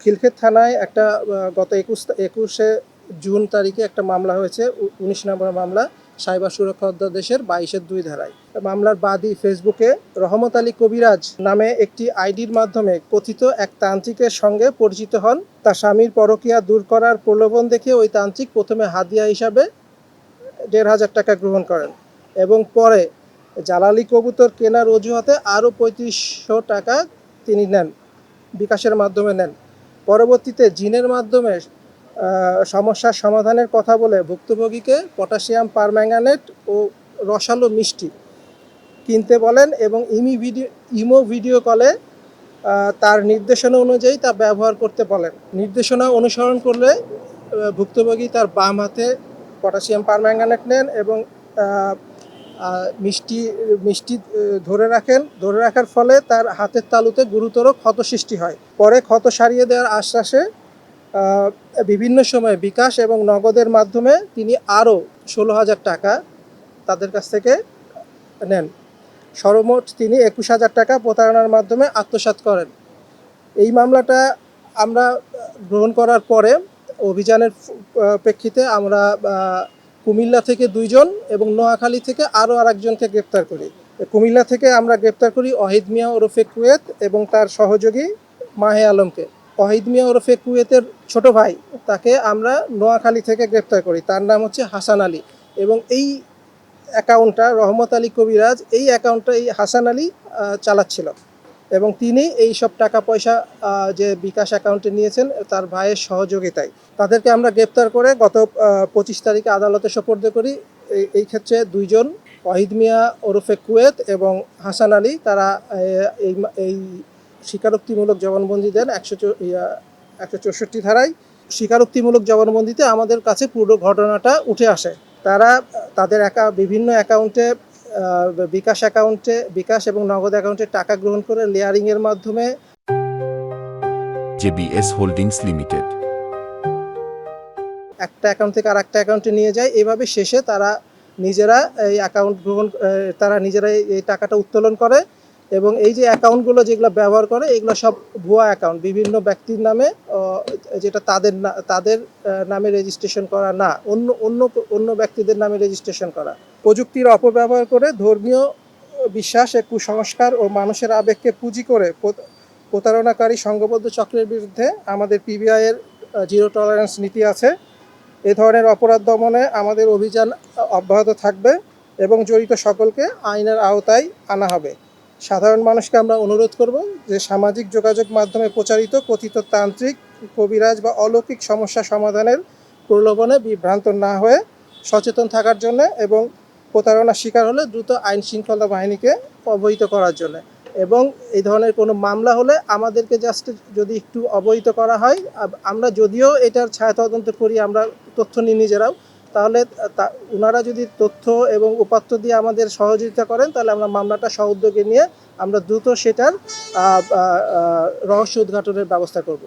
খিলক্ষেত থানায় একটা গত 21শে জুন তারিখে একটা মামলা হয়েছে, 19 নম্বর মামলা, সাইবার সুরক্ষা অধ্যাদেশের 22-2 ধারায়। মামলার বাদী ফেসবুকে রহমত আলী কবিরাজ নামে একটি আইডির মাধ্যমে কথিত এক তান্ত্রিকের সঙ্গে পরিচিত হন। তার স্বামীর পরকীয়া দূর করার প্রলোভন দেখে ওই তান্ত্রিক প্রথমে হাদিয়া হিসাবে 1,500 টাকা গ্রহণ করেন এবং পরে জালালি কবুতর কেনার অজুহাতে আরও 3500 টাকা তিনি নেন, বিকাশের মাধ্যমে নেন। পরবর্তীতে জিনের মাধ্যমে সমস্যার সমাধানের কথা বলে ভুক্তভোগীকে পটাশিয়াম পারম্যাঙ্গানেট ও রসালো মিষ্টি কিনতে বলেন এবং ইমো ভিডিও কলে তার নির্দেশনা অনুযায়ী তা ব্যবহার করতে বলেন। নির্দেশনা অনুসরণ করলে ভুক্তভোগী তার বাম হাতে পটাশিয়াম পারম্যাঙ্গানেট নেন এবং মিষ্টি ধরে রাখার ফলে তার হাতের তালুতে গুরুতর ক্ষত সৃষ্টি হয়। পরে ক্ষত সারিয়ে দেওয়ার আশ্বাসে বিভিন্ন সময় বিকাশ এবং নগদের মাধ্যমে তিনি আরও 16,000 টাকা তাদের কাছ থেকে নেন। সর্বমোট তিনি 21,000 টাকা প্রতারণার মাধ্যমে আত্মসাৎ করেন। এই মামলাটা আমরা গ্রহণ করার পরে অভিযানের প্রেক্ষিতে আমরা কুমিল্লা থেকে 2 জন এবং নোয়াখালী থেকে আরও আরেকজনকে গ্রেপ্তার করি। কুমিল্লা থেকে আমরা গ্রেপ্তার করি ওয়াহিদ মিয়া ওরফে কুয়েত এবং তার সহযোগী মাহে আলমকে। ওয়াহিদ মিয়া ওরফে কুয়েতের ছোট ভাই, তাকে আমরা নোয়াখালী থেকে গ্রেপ্তার করি, তার নাম হচ্ছে হাসান আলী। এবং এই অ্যাকাউন্টটা রহমত আলী কবিরাজ, এই অ্যাকাউন্টটা এই হাসান আলী চালাচ্ছিল এবং তিনি এই সব টাকা পয়সা যে বিকাশ অ্যাকাউন্টে নিয়েছেন তার ভাইয়ের সহযোগিতায়। তাদেরকে আমরা গ্রেপ্তার করে গত 25 তারিখে আদালতে সোপর্দ করি। এই ক্ষেত্রে 2 জন, ওয়াহিদ মিয়া ওরফে কুয়েত এবং হাসান আলী, তারা এই স্বীকারোক্তিমূলক জবানবন্দি দেন 164 ধারায়। স্বীকারোক্তিমূলক জবানবন্দিতে আমাদের কাছে পুরো ঘটনাটা উঠে আসে। তারা তাদের বিভিন্ন অ্যাকাউন্টে বিকাশ এবং নগদ অ্যাকাউন্টে টাকা গ্রহণ করে লেয়ারিংয়ের মাধ্যমে জেবিএস হোল্ডিংস লিমিটেড একটা অ্যাকাউন্ট থেকে আরেকটা অ্যাকাউন্টে নিয়ে যায়। এভাবে শেষে তারা নিজেরা এই টাকাটা উত্তোলন করে এবং এই যে অ্যাকাউন্টগুলো যেগুলো ব্যবহার করে এগুলো সব ভুয়া অ্যাকাউন্ট, বিভিন্ন ব্যক্তির নামে, যেটা তাদের নামে রেজিস্ট্রেশন করা না, অন্য ব্যক্তিদের নামে রেজিস্ট্রেশন করা। প্রযুক্তির অপব্যবহার করে ধর্মীয় বিশ্বাস, কুসংস্কার ও মানুষের আবেগকে পুঁজি করে প্রতারণাকারী সংঘবদ্ধ চক্রের বিরুদ্ধে আমাদের পিবিআইয়ের জিরো টলারেন্স নীতি আছে। এ ধরনের অপরাধ দমনে আমাদের অভিযান অব্যাহত থাকবে এবং জড়িত সকলকে আইনের আওতায় আনা হবে। সাধারণ মানুষকে আমরা অনুরোধ করব যে সামাজিক যোগাযোগ মাধ্যমে প্রচারিত কথিত তান্ত্রিক, কবিরাজ বা অলৌকিক সমস্যা সমাধানের প্রলোভনে বিভ্রান্ত না হয়ে সচেতন থাকার জন্য এবং প্রতারণার শিকার হলে দ্রুত আইন শৃঙ্খলা বাহিনীকে অবহিত করার জন্য। এবং এই ধরনের কোনো মামলা হলে আমাদেরকে জাস্ট যদি একটু অবহিত করা হয়, আমরা যদিও এটার ছায়া তদন্ত করি, আমরা তথ্য নিই নিজেরাও, তাহলে ওনারা যদি তথ্য এবং উপাত্ত দিয়ে আমাদের সহযোগিতা করেন তাহলে আমরা মামলাটা সউদ্যোগে নিয়ে আমরা দ্রুত সেটার রহস্য উদ্ঘাটনের ব্যবস্থা করব।